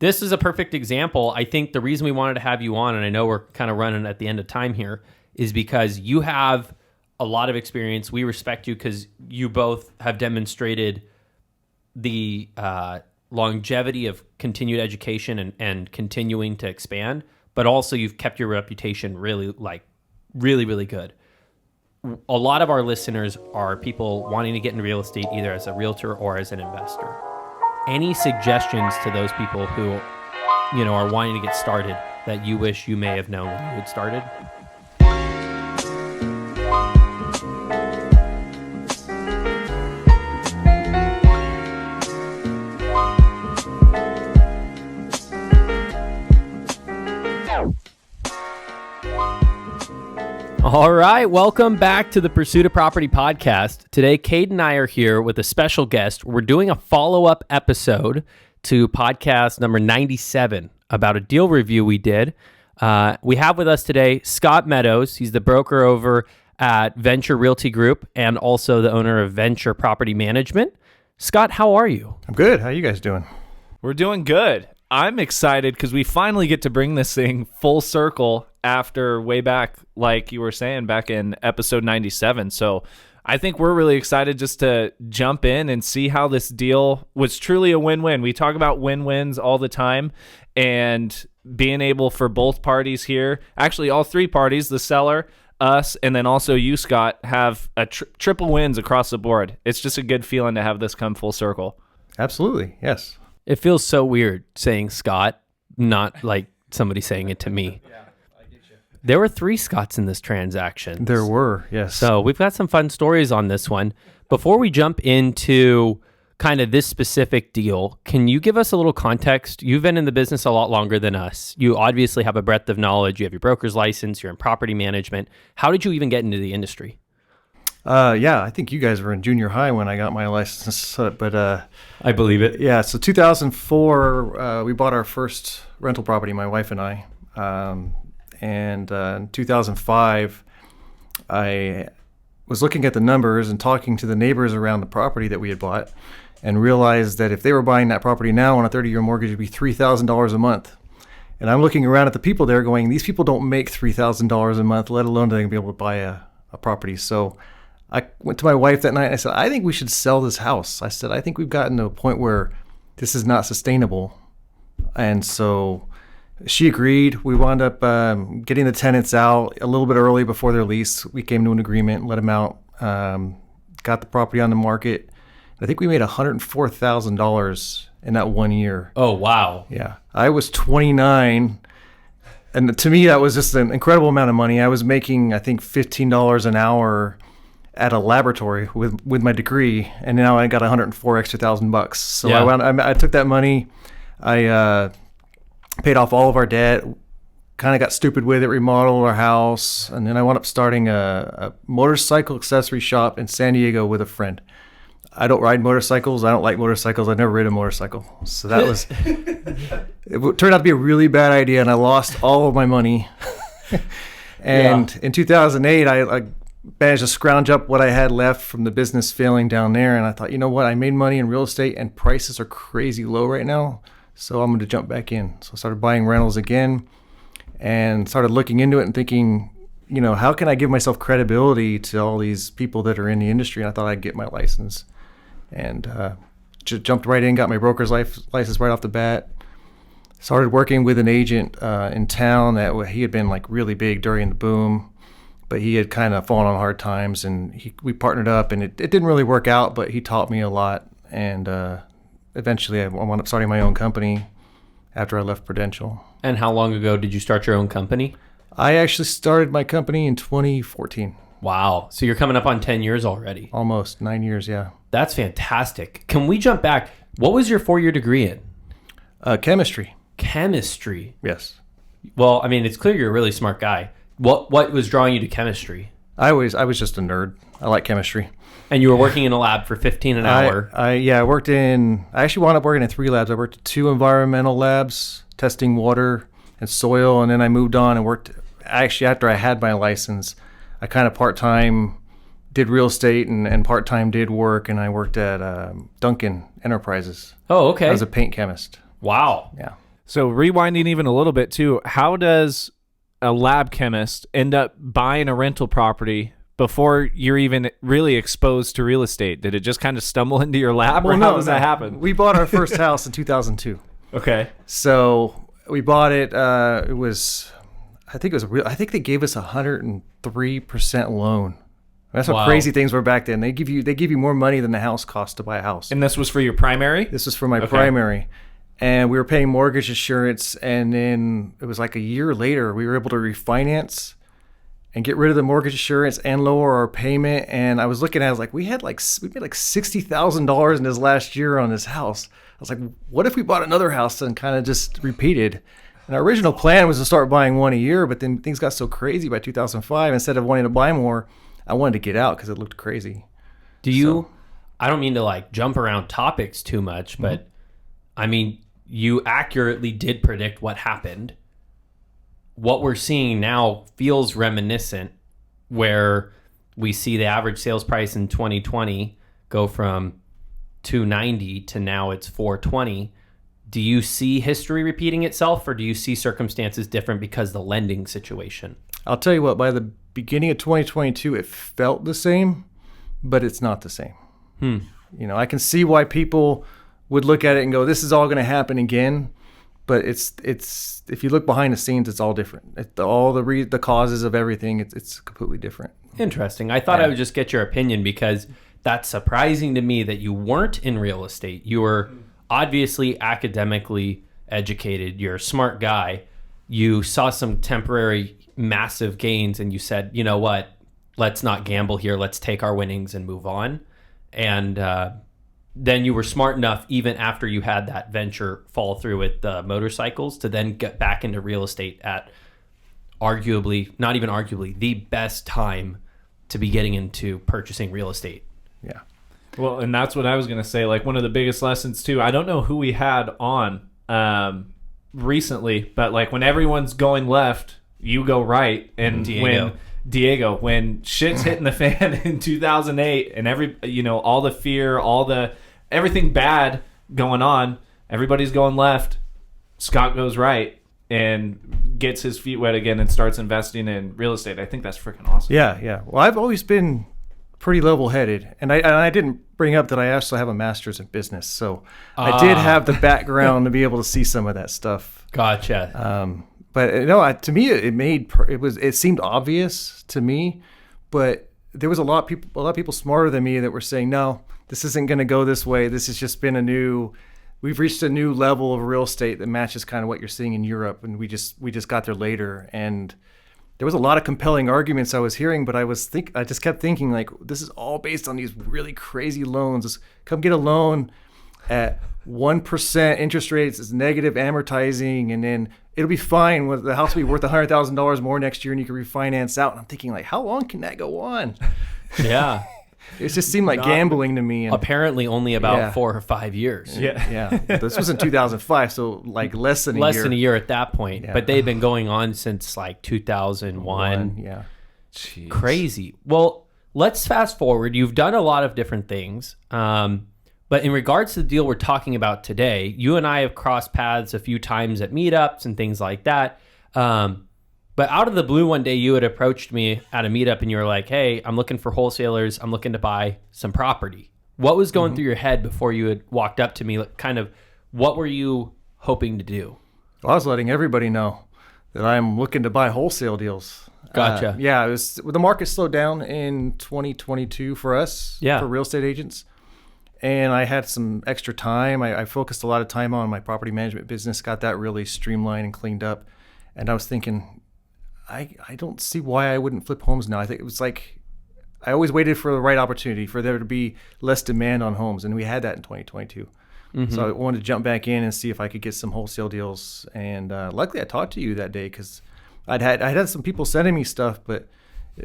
This is a perfect example. I think the reason we wanted to have you on, and I know we're kind of running at the end of time here, is because you have a lot of experience. We respect you because you both have demonstrated the longevity of continued education and continuing to expand, but also you've kept your reputation really good. A lot of our listeners are people wanting to get in real estate either as a realtor or as an investor. Any suggestions to those people who, are wanting to get started that you wish you may have known when you had started? All right, welcome back to the Pursuit of Property podcast. Today, Cade and I are here with a special guest. We're doing a follow-up episode to podcast number 97 about a deal review we did. We have with us today Scott Meadows. He's the broker over at Venture Realty Group and also the owner of Venture Property Management. Scott, how are you? I'm good. How are you guys doing? We're doing good. I'm excited because we finally get to bring this thing full circle after way back, like you were saying, back in episode 97. So I think we're really excited just to jump in and see how this deal was truly a win-win. We talk about win-wins all the time, and being able for both parties here, actually all three parties, the seller, us, and then also you, Scott, have a triple wins across the board. It's just a good feeling to have this come full circle. Absolutely, yes. It feels so weird saying Scott, not like somebody saying it to me. There were 3 Scotts in this transaction. There were, yes. So we've got some fun stories on this one. Before we jump into kind of this specific deal, can you give us a little context? You've been in the business a lot longer than us. You obviously have a breadth of knowledge. You have your broker's license. You're in property management. How did you even get into the industry? I think you guys were in junior high when I got my license, but I believe it. Yeah, so 2004, we bought our first rental property, my wife and I. And in 2005, I was looking at the numbers and talking to the neighbors around the property that we had bought and realized that if they were buying that property now on a 30-year mortgage, it would be $3,000 a month. And I'm looking around at the people there going, these people don't make $3,000 a month, let alone they're going to be able to buy a property. So I went to my wife that night and I said, I think we should sell this house. I said, I think we've gotten to a point where this is not sustainable. And so she agreed. We wound up getting the tenants out a little bit early before their lease. We came to an agreement, let them out, got the property on the market. I think we made $104,000 in that 1 year. Oh, wow. Yeah. I was 29. And to me, that was just an incredible amount of money. I was making, I think, $15 an hour at a laboratory with my degree. And now I got $104,000 extra. So yeah. I took that money. I paid off all of our debt, kind of got stupid with it, remodeled our house, and then I wound up starting a motorcycle accessory shop in San Diego with a friend. I don't ride motorcycles. I don't like motorcycles. I've never ridden a motorcycle. So that was, it turned out to be a really bad idea, and I lost all of my money. And in 2008, I managed to scrounge up what I had left from the business failing down there, and I thought, you know what, I made money in real estate, and prices are crazy low right now. So I'm going to jump back in. So I started buying rentals again and started looking into it and thinking, how can I give myself credibility to all these people that are in the industry? And I thought I'd get my license and just jumped right in, got my broker's license right off the bat. Started working with an agent in town that he had been like really big during the boom, but he had kind of fallen on hard times, and we partnered up, and it didn't really work out, but he taught me a lot. And eventually, I wound up starting my own company after I left Prudential. And how long ago did you start your own company? I actually started my company in 2014. Wow. So you're coming up on 10 years already. Almost 9 years, yeah. That's fantastic. Can we jump back? What was your 4-year degree in? Chemistry. Chemistry? Yes. Well, I mean, it's clear you're a really smart guy. What was drawing you to chemistry? I was just a nerd. I like chemistry. And you were working in a lab for $15 an hour. I actually wound up working in 3 labs. I worked at 2 environmental labs, testing water and soil, and then I moved on and worked, actually after I had my license, I kind of part-time did real estate and part-time did work, and I worked at Duncan Enterprises. Oh, okay. I was a paint chemist. Wow. Yeah. So rewinding even a little bit too, how does a lab chemist end up buying a rental property before you're even really exposed to real estate? Did it just kind of stumble into your lap, or how does that happen? We bought our first house in 2002. Okay. So we bought it. I think they gave us 103% loan. That's how crazy things were back then. They give you more money than the house cost to buy a house. And this was for your primary? This was for my primary. And we were paying mortgage insurance, and then it was like a year later we were able to refinance and get rid of the mortgage insurance and lower our payment. And I was looking at it, I was like, we made like $60,000 in this last year on this house. I was like, what if we bought another house and kind of just repeated? And our original plan was to start buying one a year, but then things got so crazy by 2005. Instead of wanting to buy more, I wanted to get out because it looked crazy. I don't mean to like jump around topics too much, but I mean, you accurately did predict what happened. What we're seeing now feels reminiscent, where we see the average sales price in 2020 go from 290 to now it's 420. Do you see history repeating itself, or do you see circumstances different because of the lending situation? I'll tell you what, by the beginning of 2022, it felt the same, but it's not the same. I can see why people would look at it and go, this is all going to happen again. But it's if you look behind the scenes, it's all different. All the causes of everything, it's completely different. Interesting. I thought I would just get your opinion, because that's surprising to me that you weren't in real estate. You were obviously academically educated. You're a smart guy. You saw some temporary massive gains and you said, you know what, let's not gamble here. Let's take our winnings and move on. And then you were smart enough, even after you had that venture fall through with the motorcycles, to then get back into real estate at not even arguably, the best time to be getting into purchasing real estate. Yeah. Well, and that's what I was going to say. Like, one of the biggest lessons too, I don't know who we had on recently, but like when everyone's going left, you go right. And when shit's hitting the fan in 2008 and all the fear, everything bad going on, everybody's going left, Scott goes right and gets his feet wet again and starts investing in real estate. I think that's freaking awesome. Yeah. Well, I've always been pretty level-headed, and I didn't bring up that I actually have a master's in business, so I did have the background to be able to see some of that stuff. Gotcha. But to me, it seemed obvious to me, but there was a lot of people smarter than me that were saying, no, this isn't going to go this way. This has just been we've reached a new level of real estate that matches kind of what you're seeing in Europe, and we just got there later. And there was a lot of compelling arguments I was hearing, but I just kept thinking, like, this is all based on these really crazy loans. Just come get a loan at 1% interest rates, is negative amortizing, and then it'll be fine. The house will be worth $100,000 more next year, and you can refinance out. And I'm thinking, like, how long can that go on? Yeah. It just seemed like gambling to me. And apparently only about 4 or 5 years. Yeah. This was in 2005, so like less than a year. Less than a year at that point. Yeah. But they've been going on since like 2001. Yeah. Jeez. Crazy. Well, let's fast forward. You've done a lot of different things. But in regards to the deal we're talking about today, you and I have crossed paths a few times at meetups and things like that. But out of the blue, one day you had approached me at a meetup and you were like, hey, I'm looking for wholesalers. I'm looking to buy some property. What was going through your head before you had walked up to me? Like, kind of, what were you hoping to do? Well, I was letting everybody know that I'm looking to buy wholesale deals. Gotcha. The market slowed down in 2022 for us, for real estate agents. And I had some extra time. I focused a lot of time on my property management business, got that really streamlined and cleaned up. And I was thinking, I don't see why I wouldn't flip homes now. I think it was like I always waited for the right opportunity for there to be less demand on homes, and we had that in 2022. So I wanted to jump back in and see if I could get some wholesale deals. And luckily, I talked to you that day because I'd had some people sending me stuff, but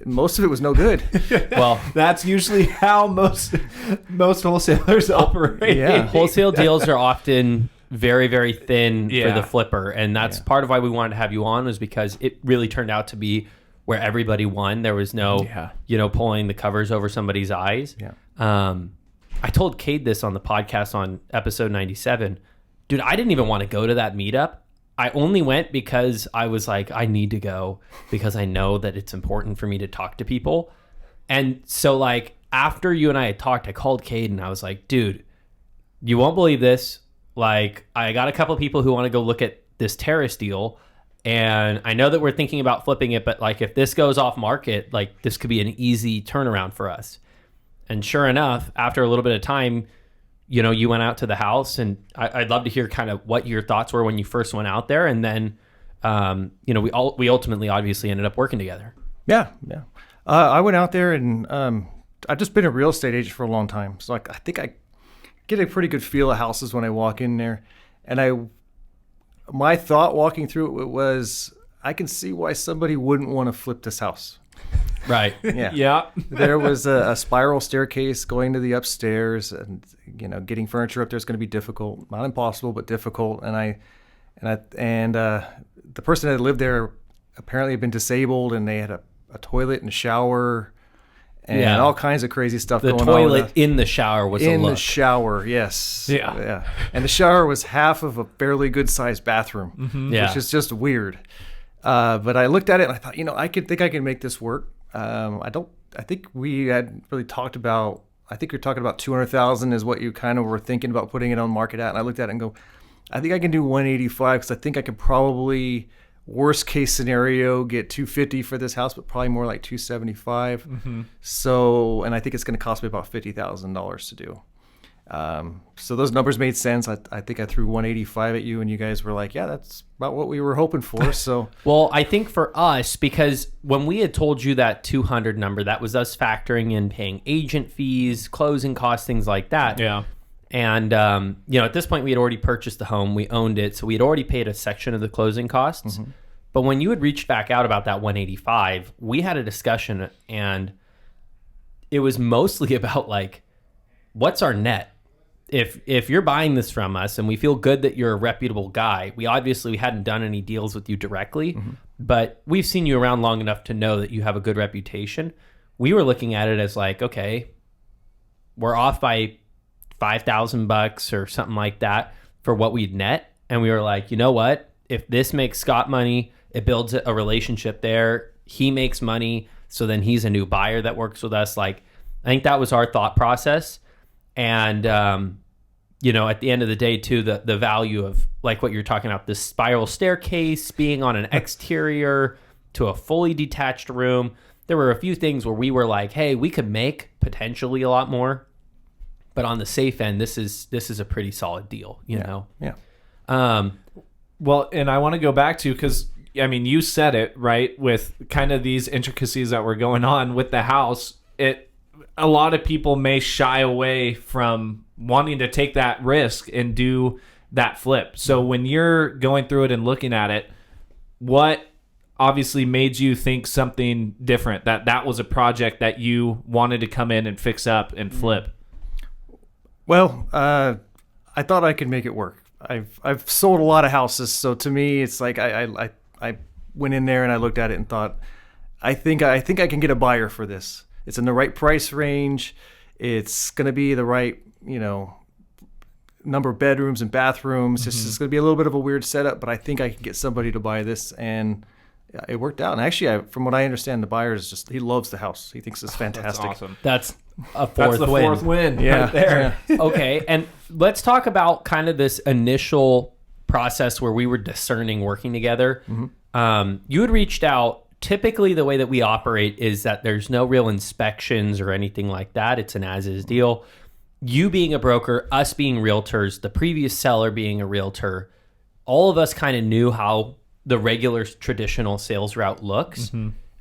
most of it was no good. Well, that's usually how most wholesalers operate. Yeah. Wholesale deals are often very, very thin for the flipper. And that's part of why we wanted to have you on, was because it really turned out to be where everybody won. There was no, pulling the covers over somebody's eyes. Yeah. I told Cade this on the podcast on episode 97. Dude, I didn't even want to go to that meetup. I only went because I was like, I need to go because I know that it's important for me to talk to people. And so like after you and I had talked, I called Cade and I was like, dude, you won't believe this. Like, I got a couple of people who want to go look at this terrace deal. And I know that we're thinking about flipping it, but like if this goes off market, like this could be an easy turnaround for us. And sure enough, after a little bit of time, you know, you went out to the house, and I'd love to hear kind of what your thoughts were when you first went out there. And then, you know, we ultimately obviously ended up working together. Yeah. I went out there, and I've just been a real estate agent for a long time. So like, I think I get a pretty good feel of houses when I walk in there. And my thought walking through it was, I can see why somebody wouldn't want to flip this house. Right. Yeah. Yeah. There was a spiral staircase going to the upstairs, and you know, getting furniture up there is going to be difficult. Not impossible, but difficult. And the person that lived there apparently had been disabled, and they had a toilet and shower and all kinds of crazy stuff going on. The toilet in the shower was a in look. the shower, yes. Yeah. And the shower was half of a fairly good sized bathroom, Yeah. which is just weird. But I looked at it and I thought, you know, I can make this work. I think we had really talked about, I think you're talking about 200,000 is what you kind of were thinking about putting it on market at. And I looked at it and go, I think I can do 185 because I think I could probably, worst case scenario, get 250 for this house, but probably more like 275. So, and I think it's going to cost me about $50,000 to do. So those numbers made sense. I think I threw 185 at you, and you guys were like, yeah, that's about what we were hoping for. So, Well, I think for us, because when we had told you that 200 number, that was us factoring in paying agent fees, closing costs, things like that. Yeah. And, you know, at this point we had already purchased the home, we owned it. So we had already paid a section of the closing costs. But when you had reached back out about that 185, we had a discussion, and it was mostly about like, what's our net? If you're buying this from us and we feel good that you're a reputable guy, we hadn't done any deals with you directly, but we've seen you around long enough to know that you have a good reputation. We were looking at it as like, okay, we're off by $5,000 or something like that for what we'd net. And we were like, you know what? If this makes Scott money, it builds a relationship there. He makes money. So then he's a new buyer that works with us. Like, I think that was our thought process. And, you know, at the end of the day, too, the value of like what you're talking about, this spiral staircase, being on an exterior to a fully detached room. There were a few things where we were like, hey, we could make potentially a lot more. But on the safe end, this is a pretty solid deal, you know? yeah. Well, and I want to go back to, because, I mean, you said it, right, with kind of these intricacies that were going on with the house. A lot of people may shy away from wanting to take that risk and do that flip. So when you're going through it and looking at it, what obviously made you think something different, that was a project that you wanted to come in and fix up and flip? Well, I thought I could make it work. I've sold a lot of houses, so to me, it's like I went in there and I looked at it and thought, I think I can get a buyer for this. It's in the right price range. It's going to be the right, you know, number of bedrooms and bathrooms. It's going to be a little bit of a weird setup, but I think I can get somebody to buy this, and it worked out. And actually, from what I understand, the buyer is he loves the house. He thinks it's fantastic. That's awesome. That's a That's fourth the win. fourth win Yeah. right there. Okay, and let's talk about kind of this initial process where we were discerning working together. You had reached out. Typically, the way that we operate is that there's no real inspections or anything like that. It's an as-is deal. You being a broker, us being realtors, the previous seller being a realtor, all of us kind of knew how the regular traditional sales route looks.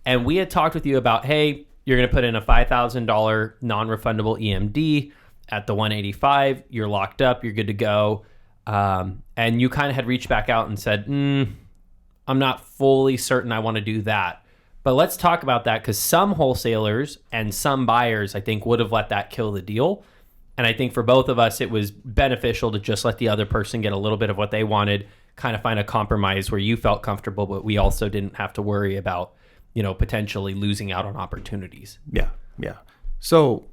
And we had talked with you about, hey, you're going to put in a $5,000 non-refundable EMD at the 185. You're locked up. You're good to go. And you kind of had reached back out and said, I'm not fully certain I want to do that. But let's talk about that, because some wholesalers and some buyers, I think, would have let that kill the deal. And I think for both of us, it was beneficial to just let the other person get a little bit of what they wanted, kind of find a compromise where you felt comfortable, but we also didn't have to worry about, you know, potentially losing out on opportunities. Yeah. So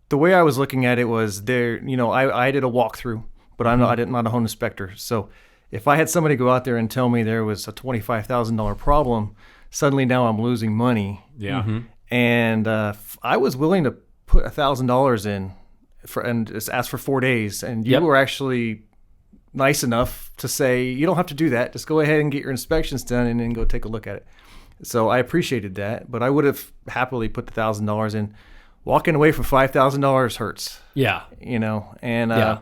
the way I was looking at it was there, you know, I did a walkthrough, but I'm not a home inspector. So if I had somebody go out there and tell me there was a $25,000 problem, suddenly now I'm losing money. Yeah. Mm-hmm. And I was willing to put $1,000 in and just ask for 4 days. And you were actually nice enough to say, you don't have to do that. Just go ahead and get your inspections done and then go take a look at it. So I appreciated that, but I would have happily put the $1,000 in. Walking away from $5,000 hurts. Yeah. You know, and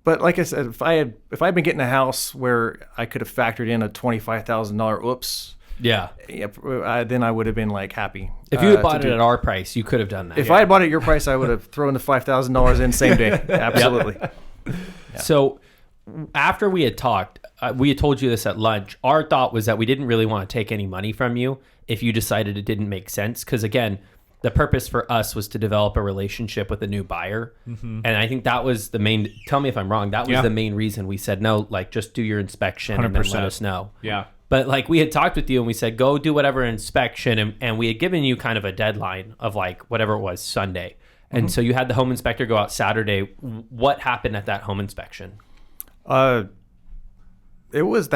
but like I said, if I'd been getting a house where I could have factored in a $25,000 oops, then I would have been like happy. If you had bought it at our price, you could have done that. If I had bought it at your price, I would have thrown the $5,000 in same day. Absolutely. So after we had talked, we had told you this at lunch. Our thought was that we didn't really want to take any money from you if you decided it didn't make sense. Because again, the purpose for us was to develop a relationship with a new buyer. Mm-hmm. And I think that was the main, tell me if I'm wrong, that was the main reason we said, no, like just do your inspection 100%. And then let us know. Yeah. But like we had talked with you and we said, go do whatever inspection. And we had given you kind of a deadline of like whatever it was, Sunday. And so you had the home inspector go out Saturday. What happened at that home inspection? The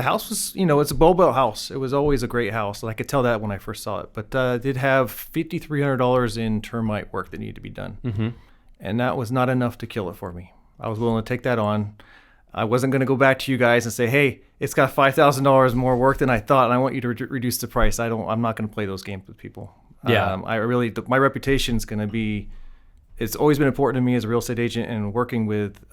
house was, it's a Bobo house. It was always a great house. And I could tell that when I first saw it. But it did have $5,300 in termite work that needed to be done. Mm-hmm. And that was not enough to kill it for me. I was willing to take that on. I wasn't going to go back to you guys and say, hey, it's got $5,000 more work than I thought, and I want you to reduce the price. I'm not going to play those games with people. Yeah. My reputation is going to be, it's always been important to me as a real estate agent and working with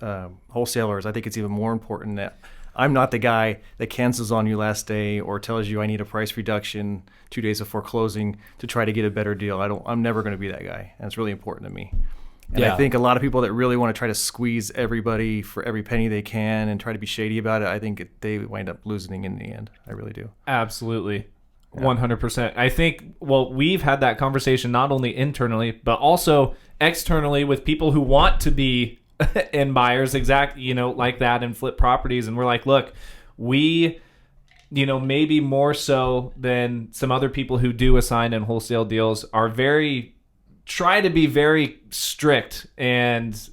wholesalers. I think it's even more important that I'm not the guy that cancels on you last day or tells you I need a price reduction 2 days before closing to try to get a better deal. I'm never going to be that guy. And it's really important to me. And I think a lot of people that really want to try to squeeze everybody for every penny they can and try to be shady about it, I think they wind up losing in the end. I really do. Absolutely. 100%. I think, we've had that conversation not only internally, but also externally with people who want to be in buyers like that and flip properties. And we're like, look, we, maybe more so than some other people who do assign and wholesale deals are try to be very strict and,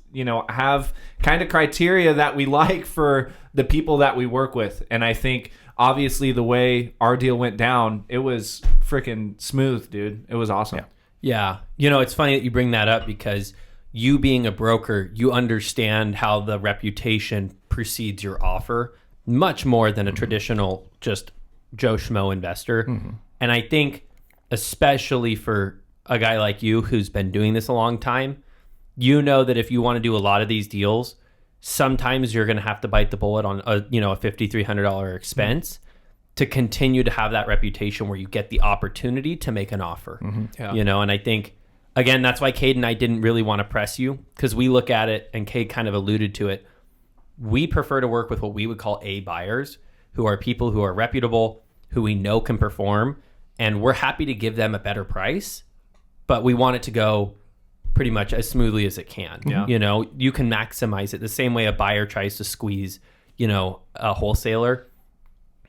have kind of criteria that we like for the people that we work with. And I think obviously the way our deal went down, it was freaking smooth, dude. It was awesome. Yeah. It's funny that you bring that up because you being a broker, you understand how the reputation precedes your offer much more than a traditional just Joe Schmo investor. Mm-hmm. And I think especially for a guy like you who's been doing this a long time, that if you want to do a lot of these deals, sometimes you're going to have to bite the bullet on a $5,300 expense to continue to have that reputation where you get the opportunity to make an offer. Mm-hmm. Yeah. And I think, again, that's why Cade and I didn't really want to press you because we look at it, and Cade kind of alluded to it. We prefer to work with what we would call A buyers, who are people who are reputable, who we know can perform, and we're happy to give them a better price, but we want it to go pretty much as smoothly as it can. Yeah. You can maximize it the same way a buyer tries to squeeze, a wholesaler.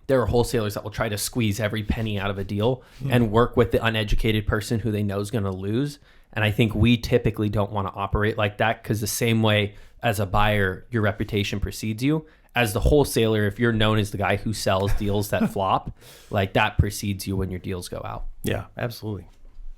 There are wholesalers that will try to squeeze every penny out of a deal and work with the uneducated person who they know is going to lose. And I think we typically don't want to operate like that because the same way as a buyer, your reputation precedes you. As the wholesaler, if you're known as the guy who sells deals that flop, like that precedes you when your deals go out. Yeah, absolutely.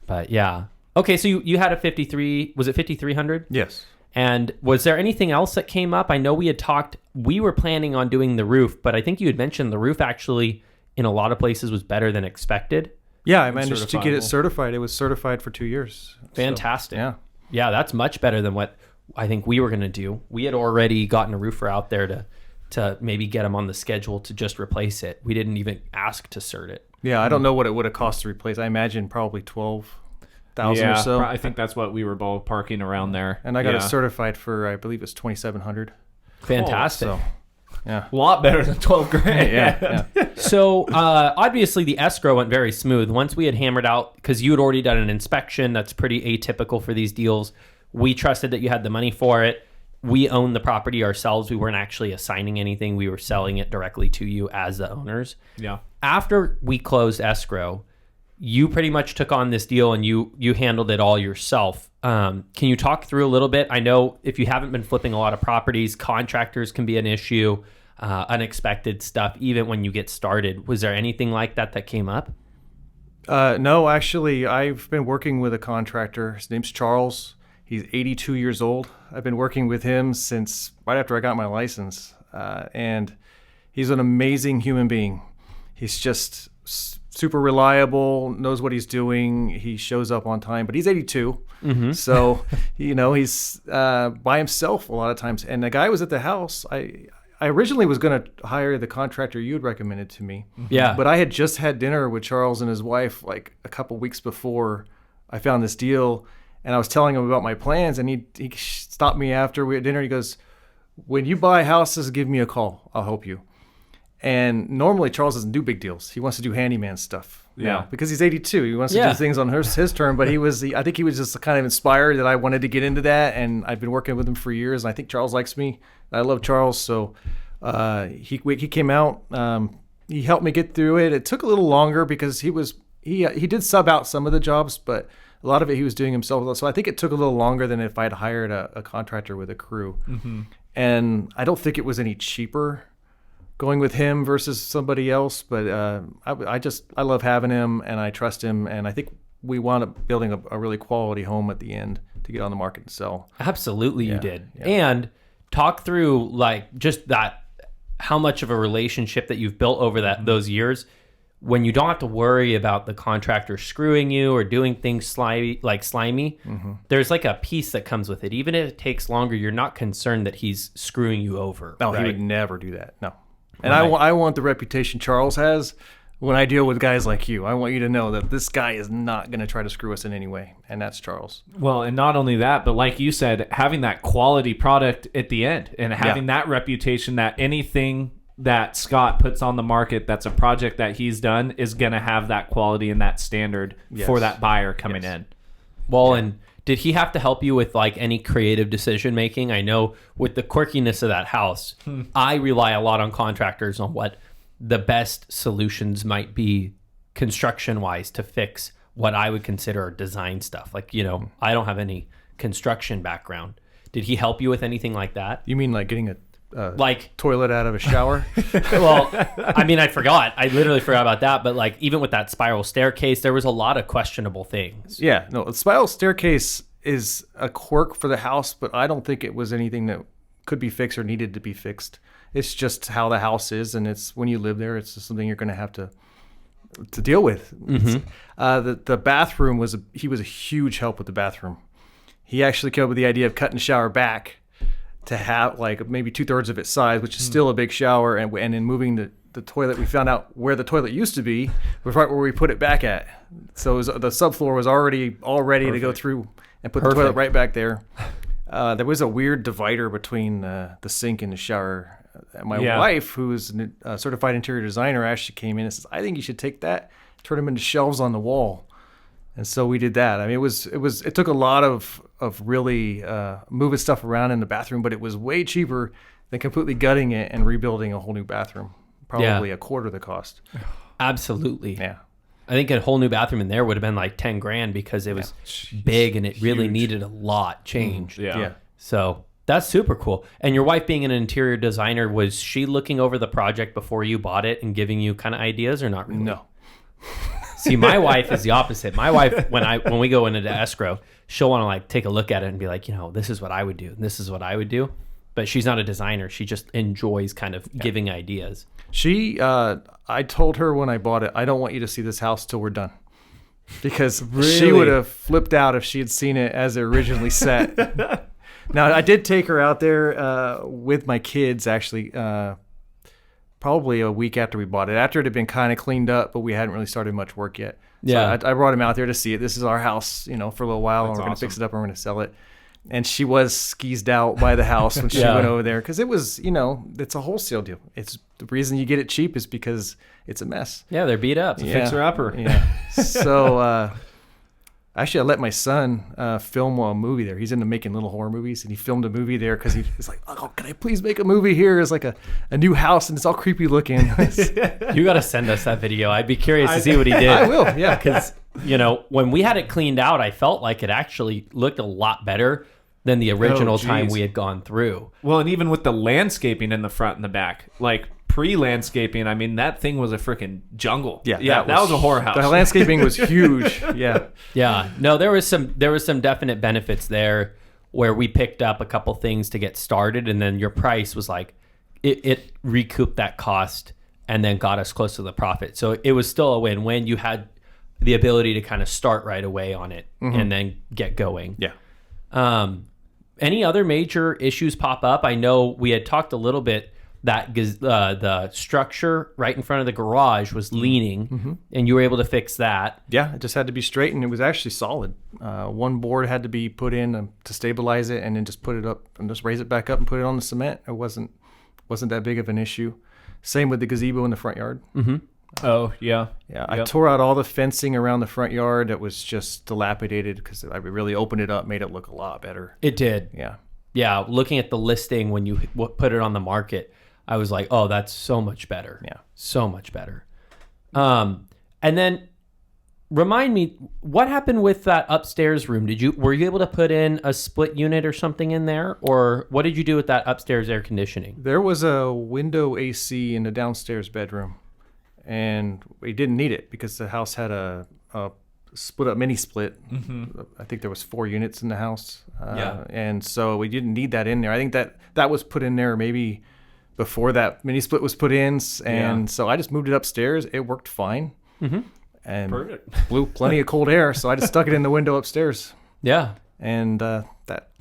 But yeah. Okay, so you had a 53, was it 5,300? Yes. And was there anything else that came up? I know we had talked, we were planning on doing the roof, but I think you had mentioned the roof actually in a lot of places was better than expected. Yeah, I managed to get it certified. It was certified for 2 years. Fantastic. So, yeah, that's much better than what I think we were going to do. We had already gotten a roofer out there to maybe get him on the schedule to just replace it. We didn't even ask to cert it. Yeah, I don't know what it would have cost to replace. I imagine probably 12,000 or so. I think that's what we were both parking around there. And I got it certified for, I believe it's $2,700. Fantastic. So, yeah. A lot better than 12 grand. Yeah. So obviously the escrow went very smooth. Once we had hammered out, because you had already done an inspection, that's pretty atypical for these deals. We trusted that you had the money for it. We owned the property ourselves. We weren't actually assigning anything. We were selling it directly to you as the owners. Yeah. After we closed escrow, you pretty much took on this deal and you handled it all yourself. Can you talk through a little bit? I know if you haven't been flipping a lot of properties, contractors can be an issue. unexpected stuff, even when you get started. Was there anything like that came up? No, actually, I've been working with a contractor. His name's Charles. He's 82 years old. I've been working with him since right after I got my license. And he's an amazing human being. He's just super reliable, knows what he's doing. He shows up on time, but he's 82. So, he's by himself a lot of times. And the guy was at the house. I originally was going to hire the contractor you had recommended to me. Yeah. But I had just had dinner with Charles and his wife like a couple weeks before I found this deal. And I was telling him about my plans. And he stopped me after we had dinner. He goes, when you buy houses, give me a call. I'll help you. And normally Charles doesn't do big deals. He wants to do handyman stuff. Yeah. Because he's 82. He wants to do things on his term. But I think he was just kind of inspired that I wanted to get into that. And I've been working with him for years. And I think Charles likes me. I love Charles. So he came out. He helped me get through it. It took a little longer because he did sub out some of the jobs, but a lot of it he was doing himself. So I think it took a little longer than if I'd hired a contractor with a crew. And I don't think it was any cheaper going with him versus somebody else, but I love having him and I trust him, and I think we wound up building a really quality home at the end to get on the market and sell. Absolutely, you did. Yeah. And talk through like just that, how much of a relationship that you've built over those years, when you don't have to worry about the contractor screwing you or doing things slimy. There's like a piece that comes with it. Even if it takes longer, you're not concerned that he's screwing you over. No, right? He would never do that. No. And I want the reputation Charles has when I deal with guys like you. I want you to know that this guy is not going to try to screw us in any way, and that's Charles. Well, and not only that, but like you said, having that quality product at the end and having that reputation that anything that Scott puts on the market that's a project that he's done is going to have that quality and that standard for that buyer coming in. Well, and did he have to help you with like any creative decision making? I know with the quirkiness of that house, I rely a lot on contractors on what the best solutions might be construction wise to fix what I would consider design stuff. Like, I don't have any construction background. Did he help you with anything like that? You mean like getting a like toilet out of a shower? Well, I mean, I forgot. I literally forgot about that. But like even with that spiral staircase, there was a lot of questionable things. Yeah, no, the spiral staircase is a quirk for the house, but I don't think it was anything that could be fixed or needed to be fixed. It's just how the house is, and it's when you live there, it's just something you're going to have to deal with. The bathroom he was a huge help with the bathroom. He actually came up with the idea of cutting the shower back to have like maybe 2/3 of its size, which is still a big shower, and in moving the toilet, we found out where the toilet used to be, was right where we put it back at. So the subfloor was already all ready to go through and put the toilet right back there. There was a weird divider between the sink and the shower. My wife, who's a certified interior designer, actually came in and says, "I think you should take that, turn them into shelves on the wall." And so we did that. I mean, it took a lot of really moving stuff around in the bathroom, but it was way cheaper than completely gutting it and rebuilding a whole new bathroom. Probably a quarter the cost. Absolutely. Yeah. I think a whole new bathroom in there would have been like $10,000 because it was big and it really needed a lot changed. Yeah. So that's super cool. And your wife being an interior designer, was she looking over the project before you bought it and giving you kind of ideas or not really? No. See, my wife is the opposite. My wife, when we go into escrow, she'll want to like take a look at it and be like, this is what I would do. And this is what I would do. But she's not a designer. She just enjoys kind of giving ideas. I told her when I bought it, I don't want you to see this house till we're done. Because she Really? would have flipped out if she had seen it as originally set. Now, I did take her out there with my kids, actually, probably a week after we bought it, after it had been kind of cleaned up, but we hadn't really started much work yet. Yeah. So I brought him out there to see it. This is our house, for a little while, and we're going to fix it up and we're going to sell it. And she was skeezed out by the house when she went over there because it was, it's a wholesale deal. It's the reason you get it cheap is because it's a mess. Yeah, they're beat up. Fixer-upper. Yeah. So actually, I let my son film a movie there. He's into making little horror movies, and he filmed a movie there because he's like, "Oh, can I please make a movie here? It's like a new house, and it's all creepy looking." You got to send us that video. I'd be curious to see what he did. I will, yeah. Because, when we had it cleaned out, I felt like it actually looked a lot better than the original geez. time we had gone through. Well, and even with the landscaping in the front and the back, like pre-landscaping, I mean, that thing was a freaking jungle. Yeah, that was a whorehouse. The landscaping was huge. Yeah. Yeah. No, there was some definite benefits there where we picked up a couple things to get started, and then your price was like it recouped that cost and then got us close to the profit. So it was still a win-win. You had the ability to kind of start right away on it and then get going. Yeah. Any other major issues pop up? I know we had talked a little bit that the structure right in front of the garage was leaning, and you were able to fix that. Yeah, it just had to be straight, and it was actually solid. One board had to be put in to stabilize it, and then just put it up and just raise it back up and put it on the cement. It wasn't that big of an issue. Same with the gazebo in the front yard. Oh, yeah. Yeah, I tore out all the fencing around the front yard that was just dilapidated because I really opened it up, made it look a lot better. It did. Yeah. Yeah, looking at the listing when you put it on the market, I was like, oh, that's so much better. Yeah. So much better. And then remind me, what happened with that upstairs room? Were you able to put in a split unit or something in there? Or what did you do with that upstairs air conditioning? There was a window AC in the downstairs bedroom, and we didn't need it because the house had a split up mini split. I think there was 4 units in the house. And so we didn't need that in there. I think that was put in there maybe before that mini split was put in. And so I just moved it upstairs. It worked fine. And Perfect. blew plenty of cold air. So I just stuck it in the window upstairs. Yeah. And there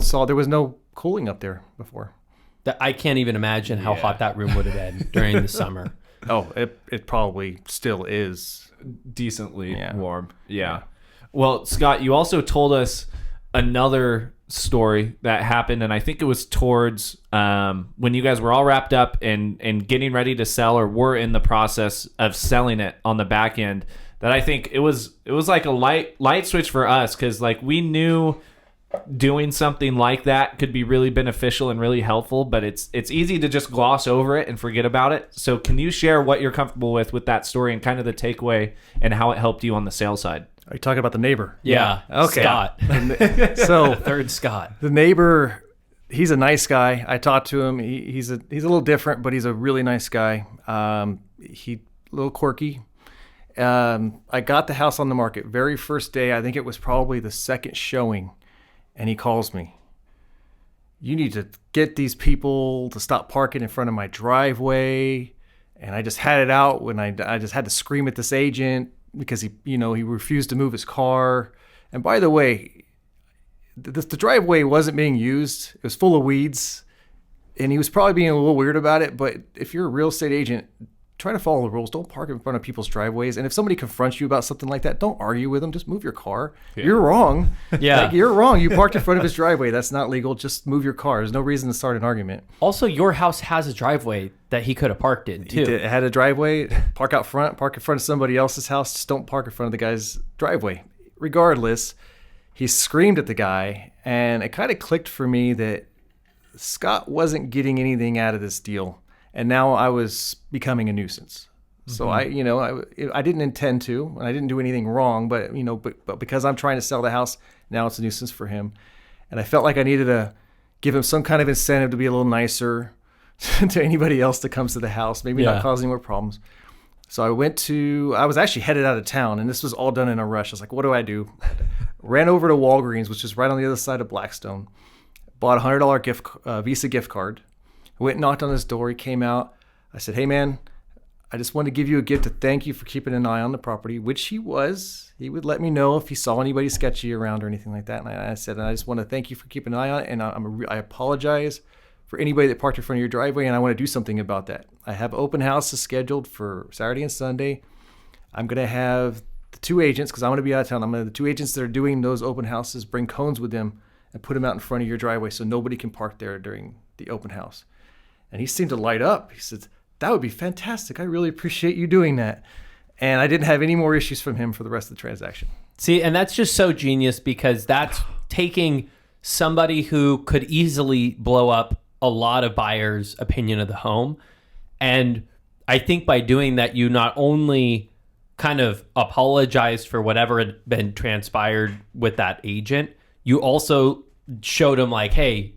was no cooling up there before. I can't even imagine how hot that room would have been during the summer. Oh, it probably still is. Decently warm. Yeah. Well, Scott, you also told us another story that happened, and I think it was towards when you guys were all wrapped up and getting ready to sell, or were in the process of selling it on the back end, that I think it was like a light switch for us, because like we knew doing something like that could be really beneficial and really helpful, but it's easy to just gloss over it and forget about it. So can you share what you're comfortable with that story and kind of the takeaway and how it helped you on the sales side? Are you talking about the neighbor? Yeah. Okay. Scott. So Third Scott. the neighbor, he's a nice guy. I talked to him. He's a little different, but he's a really nice guy. He a little quirky. I got the house on the market very first day. I think it was probably the second showing. And he calls me. You need to get these people to stop parking in front of my driveway. And I just had it out when I just had to scream at this agent because he refused to move his car. And by the way, the driveway wasn't being used. It was full of weeds. And he was probably being a little weird about it. But if you're a real estate agent, try to follow the rules. Don't park in front of people's driveways. And if somebody confronts you about something like that, don't argue with them. Just move your car. Yeah. You're wrong. Yeah. You're wrong. You parked in front of his driveway. That's not legal. Just move your car. There's no reason to start an argument. Also, your house has a driveway that he could have parked in, too. It had a driveway. Park out front. Park in front of somebody else's house. Just don't park in front of the guy's driveway. Regardless, he screamed at the guy. And it kind of clicked for me that Scott wasn't getting anything out of this deal. And now I was becoming a nuisance. So I didn't intend to, and I didn't do anything wrong, but because I'm trying to sell the house, now it's a nuisance for him. And I felt like I needed to give him some kind of incentive to be a little nicer to anybody else that comes to the house, maybe not cause any more problems. So I was actually headed out of town, and this was all done in a rush. I was like, what do I do? Ran over to Walgreens, which is right on the other side of Blackstone, bought a $100 Visa gift card. I went and knocked on his door. He came out. I said, hey, man, I just wanted to give you a gift to thank you for keeping an eye on the property, which he was. He would let me know if he saw anybody sketchy around or anything like that. And I said, I just want to thank you for keeping an eye on it. And I apologize for anybody that parked in front of your driveway, and I want to do something about that. I have open houses scheduled for Saturday and Sunday. I'm going to have the 2 agents, because I'm going to be out of town. I'm going to have the 2 agents that are doing those open houses bring cones with them and put them out in front of your driveway so nobody can park there during the open house. And he seemed to light up. He said, that would be fantastic. I really appreciate you doing that. And I didn't have any more issues from him for the rest of the transaction. See, and that's just so genius, because that's taking somebody who could easily blow up a lot of buyers' opinion of the home. And I think by doing that, you not only kind of apologized for whatever had been transpired with that agent, you also showed him like, hey,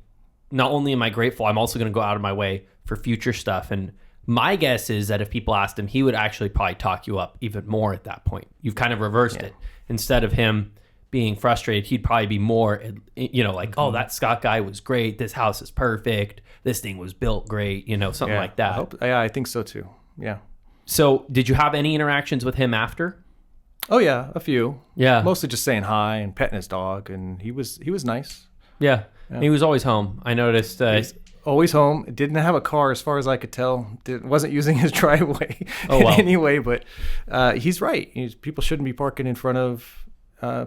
not only am I grateful, I'm also going to go out of my way for future stuff. And my guess is that if people asked him, he would actually probably talk you up even more at that point. You've kind of reversed it. Instead of him being frustrated, he'd probably be more, like, oh, that Scott guy was great. This house is perfect. This thing was built great, something like that. I think so too. Yeah. So did you have any interactions with him after? Oh yeah, a few. Yeah. Mostly just saying hi and petting his dog, and he was nice. Yeah. He was always home. I noticed. He's always home. Didn't have a car as far as I could tell. Wasn't using his driveway anyway, but he's right. People shouldn't be parking in front of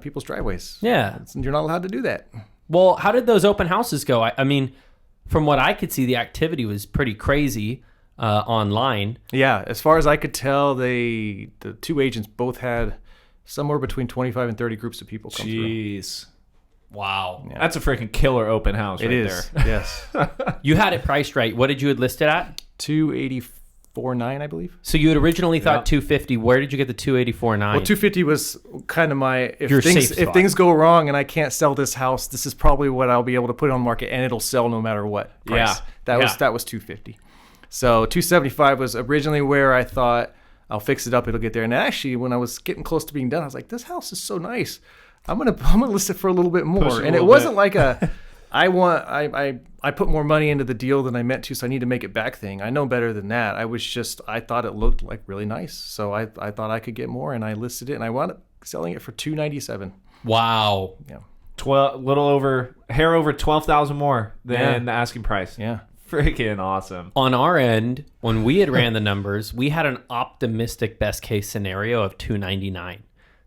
people's driveways. Yeah. You're not allowed to do that. Well, how did those open houses go? I mean, from what I could see, the activity was pretty crazy online. Yeah. As far as I could tell, the two agents both had somewhere between 25 and 30 groups of people come through. Jeez. Wow. Yeah. That's a freaking killer open house right there. Yes. You had it priced right. What did you had listed at? $284,900, I believe. So you had originally thought $250,000. Where did you get the $284,900? Well, $250,000 was kind of my if safe things go wrong and I can't sell this house, this is probably what I'll be able to put on the market and it'll sell no matter what price. That was $250,000. So $275,000 was originally where I thought I'll fix it up, it'll get there. And actually, when I was getting close to being done, I was like, this house is so nice. I'm gonna list it for a little bit more. And it wasn't like I put more money into the deal than I meant to, so I need to make it back thing. I know better than that. I thought it looked like really nice, so I thought I could get more, and I listed it, and I wound up selling it for $297,000. Wow. Yeah. Hair over 12,000 more than the asking price. Yeah. Freaking awesome. On our end, when we had ran the numbers, we had an optimistic best case scenario of $299,000.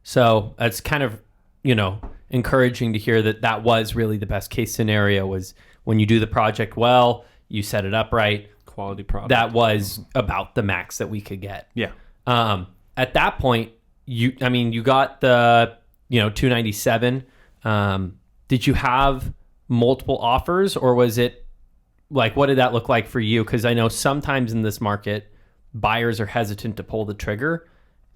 So that's kind of, encouraging to hear that was really the best case scenario. Was when you do the project well, you set it up right, quality product. That was about the max that we could get. Yeah. At that point, you got the $297,000. Did you have multiple offers, or was it like, what did that look like for you? Because I know sometimes in this market, buyers are hesitant to pull the trigger,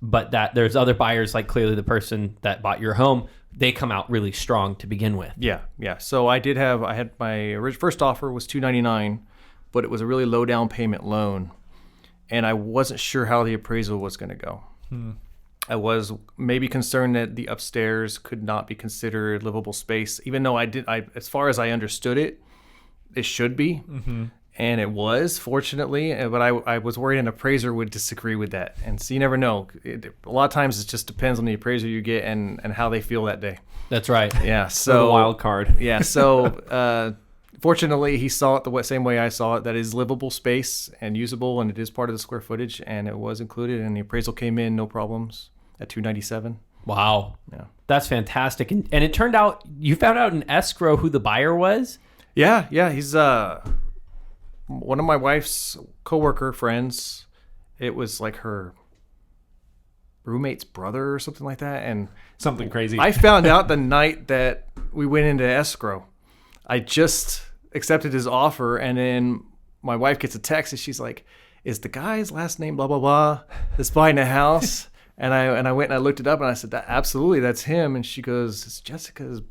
but that there's other buyers, like clearly the person that bought your home, they come out really strong to begin with. Yeah. So I had my first offer was $299,000, but it was a really low down payment loan, and I wasn't sure how the appraisal was going to go. I was maybe concerned that the upstairs could not be considered livable space, even though as far as I understood it, it should be. Mm-hmm. And it was, fortunately, but I was worried an appraiser would disagree with that. And so you never know. A lot of times it just depends on the appraiser you get and how they feel that day. That's right. Yeah. So the wild card. Yeah. So fortunately, he saw it the same way I saw it, that is livable space and usable, and it is part of the square footage, and it was included, and the appraisal came in, no problems, at $297,000. Wow. Yeah. That's fantastic. And it turned out, you found out in escrow who the buyer was? Yeah. He's one of my wife's coworker friends. It was like her roommate's brother or something like that, and something crazy. I found out the night that we went into escrow. I just accepted his offer, and then my wife gets a text, and she's like, "Is the guy's last name blah blah blah that's buying the house?" and I went and I looked it up, and I said, "Absolutely, that's him." And she goes, "It's Jessica's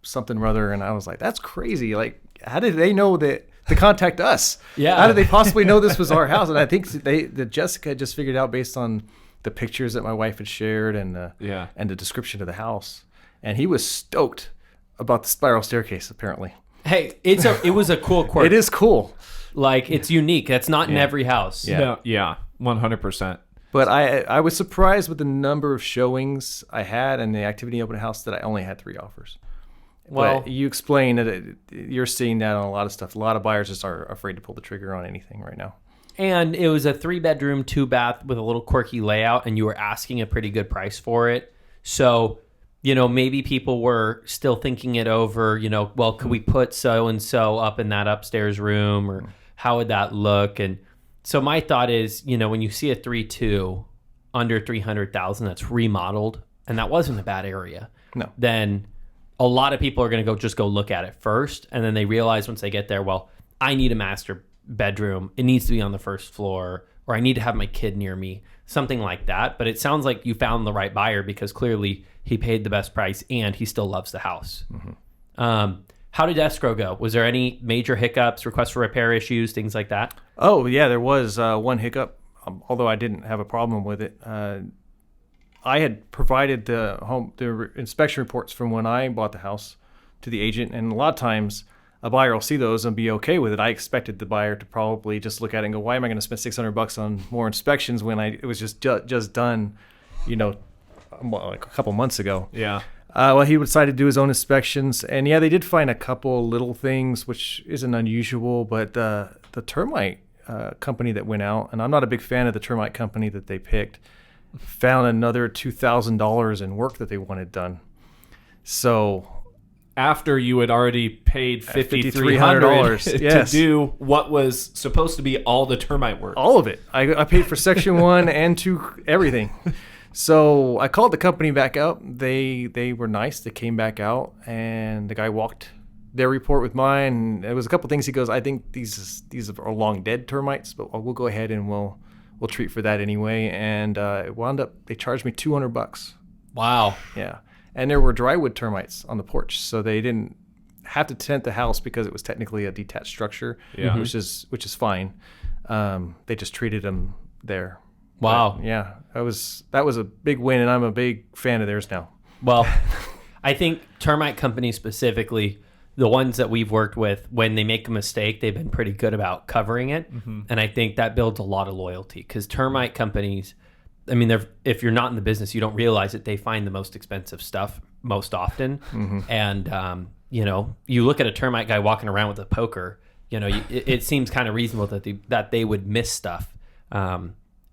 something or other," and I was like, "That's crazy! Like, how did they know that to contact us? Yeah, how did they possibly know this was our house?" And I think that Jessica just figured out based on the pictures that my wife had shared and the description of the house. And he was stoked about the spiral staircase, apparently. Hey, it was a cool quirk. It is cool. Like, it's unique. That's not in every house. Yeah, 100%. But I was surprised with the number of showings I had and the activity in the open house that I only had 3 offers. Well, but you explained that you're seeing that on a lot of stuff. A lot of buyers just are afraid to pull the trigger on anything right now. And it was a 3-bedroom, 2-bath with a little quirky layout, and you were asking a pretty good price for it. So, maybe people were still thinking it over, well, could we put so-and-so up in that upstairs room, or how would that look? And so my thought is, when you see a 3.2 under 300,000 that's remodeled, and that wasn't a bad area, then a lot of people are going to go look at it first, and then they realize once they get there, well, I need a master bedroom. It needs to be on the first floor, or I need to have my kid near me, something like that. But it sounds like you found the right buyer, because clearly he paid the best price and he still loves the house. Mm-hmm. How did escrow go? Was there any major hiccups, requests for repair issues, things like that? Oh yeah, there was one hiccup, although I didn't have a problem with it. I had provided the inspection reports from when I bought the house to the agent, and a lot of times a buyer will see those and be okay with it. I expected the buyer to probably just look at it and go, "Why am I going to spend $600 on more inspections when it was just done, like a couple months ago?" Yeah. Well, he decided to do his own inspections, and yeah, they did find a couple little things, which isn't unusual. But the termite company that went out, and I'm not a big fan of the termite company that they picked, found another $2,000 in work that they wanted done. So After you had already paid $5,300 yes. to do what was supposed to be all the termite work. All of it. I paid for section 1 and 2, everything. So I called the company back up. They were nice. They came back out, and the guy walked their report with mine. And there was a couple things. He goes, "I think these are long dead termites, but we'll go ahead and we'll treat for that anyway." And it wound up, they charged me $200. Wow. Yeah. And there were drywood termites on the porch, so they didn't have to tent the house because it was technically a detached structure, which is fine. They just treated them there. Wow. But, yeah, that was a big win, and I'm a big fan of theirs now. Well, I think termite companies specifically, the ones that we've worked with, when they make a mistake, they've been pretty good about covering it. Mm-hmm. And I think that builds a lot of loyalty, because termite companies, I mean, if you're not in the business, you don't realize it. They find the most expensive stuff most often. Mm-hmm. And, you look at a termite guy walking around with a poker, it seems kind of reasonable that they would miss stuff.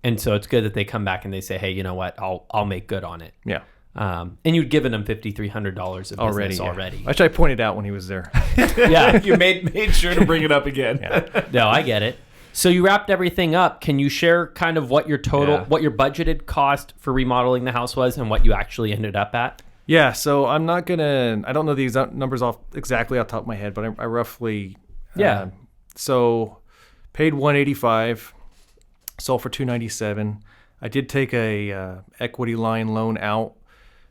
And so it's good that they come back and they say, "Hey, you know what? I'll make good on it." Yeah. And you'd given him $5,300 of business already. Which I pointed out when he was there. Yeah. You made sure to bring it up again. Yeah. No, I get it. So you wrapped everything up. Can you share kind of what your what your budgeted cost for remodeling the house was and what you actually ended up at? Yeah. So I don't know these numbers exactly off the top of my head, but I roughly, so paid $185. Sold for $297. I did take a equity line loan out.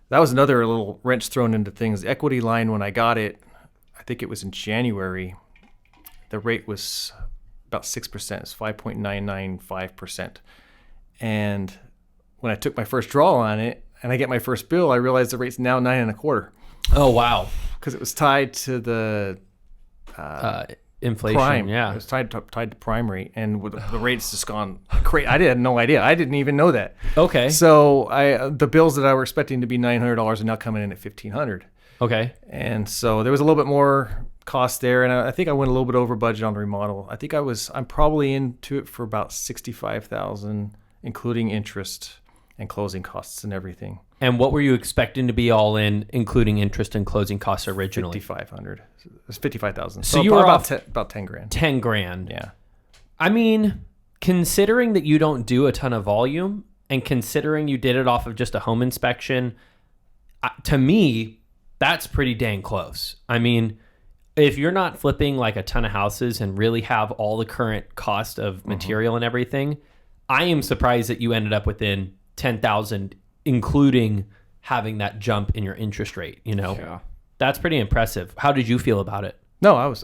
That was another little wrench thrown into things. The equity line, when I got it, I think it was in January, the rate was about 6%. It's 5.995%. And when I took my first draw on it and I get my first bill, I realized the rate's now 9.25%. Oh, wow. Because it was tied to the inflation. Prime. Yeah. It was tied to prime rate, and with the rate's just gone crazy. I had no idea. I didn't even know that. Okay. So the bills that I were expecting to be $900 are now coming in at $1,500. Okay. And so there was a little bit more cost there, and I think I went a little bit over budget on the remodel. I think I'm probably into it for about $65,000, including interest and closing costs and everything. And what were you expecting to be all in, including interest and closing costs originally? $5,500. It was $55,000. So you were about off about $10,000. $10,000. Yeah. I mean, considering that you don't do a ton of volume, and considering you did it off of just a home inspection, to me, that's pretty dang close. I mean, if you're not flipping like a ton of houses and really have all the current cost of material and everything, I am surprised that you ended up within $10,000, including having that jump in your interest rate. Yeah. That's pretty impressive. How did you feel about it? No, I was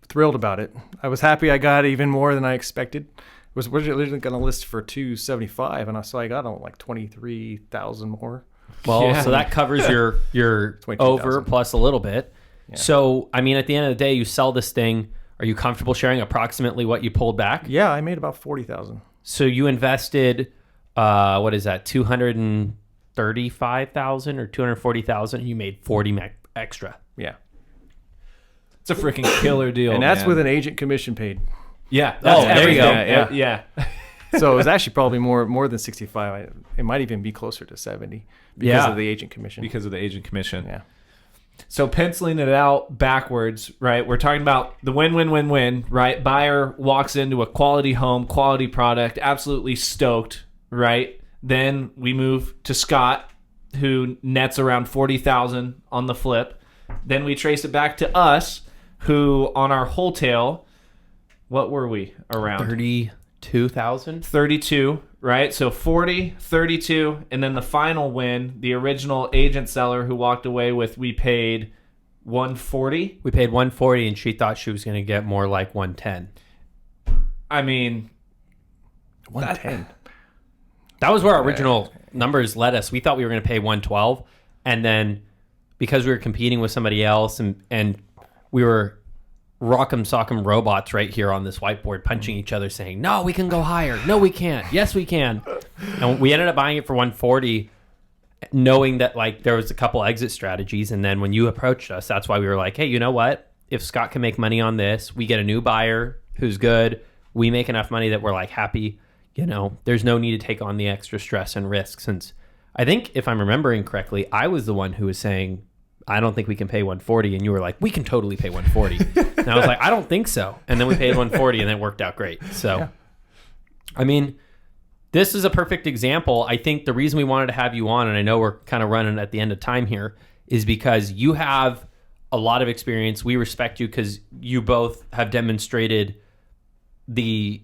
thrilled about it. I was happy I got even more than I expected. It was originally going to list for $275, and so I got like $23,000 more. Well, so that covers your over plus a little bit. Yeah. So, I mean, at the end of the day, you sell this thing. Are you comfortable sharing approximately what you pulled back? Yeah, I made about $40,000. So you invested, what is that, $235,000 or $240,000, and you made $40 extra. Yeah. It's a freaking killer deal. And that's with an agent commission paid. Yeah. That's there you go. Yeah. So it was actually probably more than 65. It might even be closer to 70 because of the agent commission. Because of the agent commission. Yeah. So penciling it out backwards, right? We're talking about the win-win-win-win, right? Buyer walks into a quality home, quality product, absolutely stoked, right? Then we move to Scott, who nets around $40,000 on the flip. Then we trace it back to us, who on our wholetail, what were we around? 32,000. 32, right? So 40, 32, and then the final win, the original agent seller who walked away with, we paid 140. We paid 140, and she thought she was going to get more like 110. I mean, 110. That was where our original numbers led us. We thought we were going to pay 112, and then because we were competing with somebody else, and we were rock'em sock'em robots right here on this whiteboard punching each other saying, no, we can go higher. No, we can't. Yes, we can. And we ended up buying it for 140, knowing that like there was a couple exit strategies. And then when you approached us, that's why we were like, hey, you know what? If Scott can make money on this, we get a new buyer who's good. We make enough money that we're like happy. You know, there's no need to take on the extra stress and risk. Since I think if I'm remembering correctly, I was the one who was saying, I don't think we can pay 140. And you were like, we can totally pay 140. And I was like, I don't think so. And then we paid 140 and it worked out great. So, yeah. I mean, this is a perfect example. I think the reason we wanted to have you on, and I know we're kind of running at the end of time here, is because you have a lot of experience. We respect you because you both have demonstrated the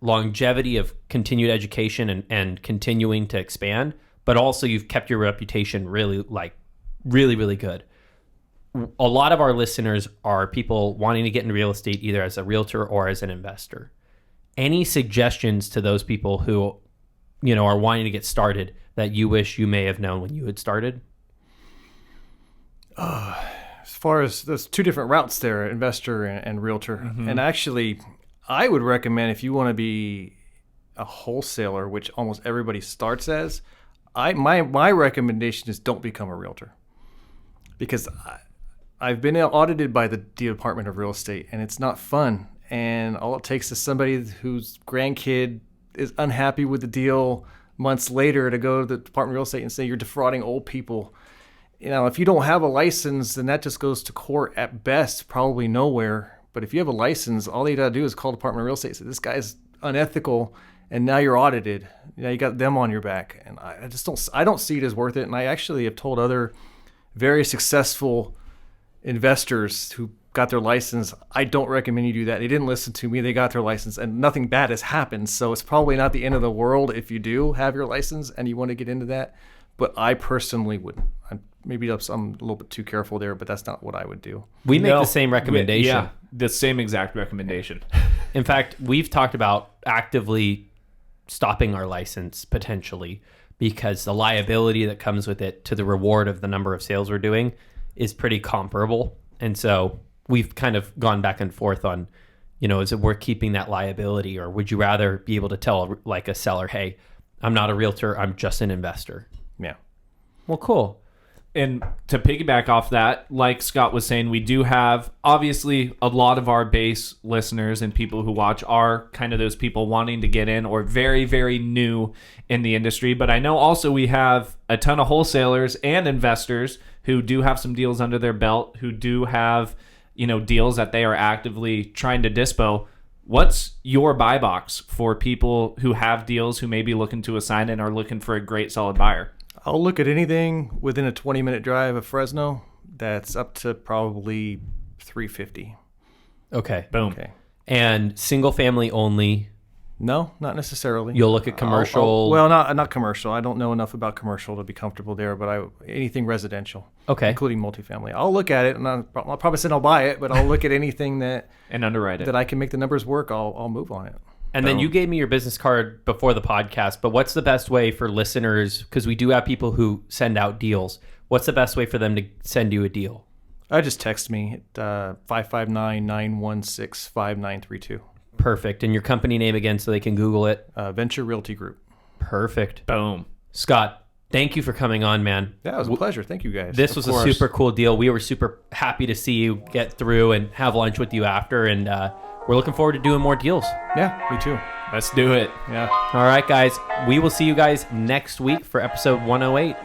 longevity of continued education and continuing to expand, but also you've kept your reputation really good. A lot of our listeners are people wanting to get into real estate either as a realtor or as an investor. Any suggestions to those people who, you know, are wanting to get started that you wish you may have known when you had started? As far as those two different routes there, investor and realtor. Mm-hmm. And actually, I would recommend if you want to be a wholesaler, which almost everybody starts as, my recommendation is don't become a realtor. Because I've been audited by the Department of Real Estate, and it's not fun. And all it takes is somebody whose grandkid is unhappy with the deal months later to go to the Department of Real Estate and say you're defrauding old people. You know, if you don't have a license, then that just goes to court at best, probably nowhere. But if you have a license, all you got to do is call the Department of Real Estate and say, this guy's unethical, and now you're audited. Now you got them on your back. And I don't see it as worth it. And I actually have told other very successful investors who got their license, I don't recommend you do that. They didn't listen to me. They got their license and nothing bad has happened. So it's probably not the end of the world if you do have your license and you want to get into that. But I personally wouldn't. Maybe I'm a little bit too careful there, but that's not what I would do. We make the same recommendation. Yeah, the same exact recommendation. In fact, we've talked about actively stopping our license potentially because the liability that comes with it to the reward of the number of sales we're doing is pretty comparable. And so we've kind of gone back and forth on, you know, is it worth keeping that liability, or would you rather be able to tell like a seller, hey, I'm not a realtor, I'm just an investor? Yeah. Well, cool. And to piggyback off that, like Scott was saying, we do have, obviously, a lot of our base listeners and people who watch are kind of those people wanting to get in or very, very new in the industry. But I know also we have a ton of wholesalers and investors who do have some deals under their belt, who do have, you know, deals that they are actively trying to dispo. What's your buy box for people who have deals who may be looking to assign and are looking for a great solid buyer? I'll look at anything within a 20-minute drive of Fresno that's up to probably $350. Okay. Boom. Okay. And single family only? No, not necessarily. You'll look at commercial? Well, not commercial. I don't know enough about commercial to be comfortable there, but anything residential. Okay. Including multifamily. I'll look at it, and I'll probably say I'll buy it, but I'll look at anything that and underwrite it that I can make the numbers work. I'll move on it. And then you gave me your business card before the podcast, but what's the best way for listeners, because we do have people who send out deals, what's the best way for them to send you a deal? Just text me at 559-916-5932. Perfect. And your company name again so they can Google it? Venture Realty Group. Perfect. Boom. Scott, thank you for coming on, man. Yeah, it was a pleasure. Thank you, guys. This was a super cool deal. We were super happy to see you get through and have lunch with you after, and we're looking forward to doing more deals. Yeah, me too. Let's do it. Yeah. All right, guys. We will see you guys next week for episode 108.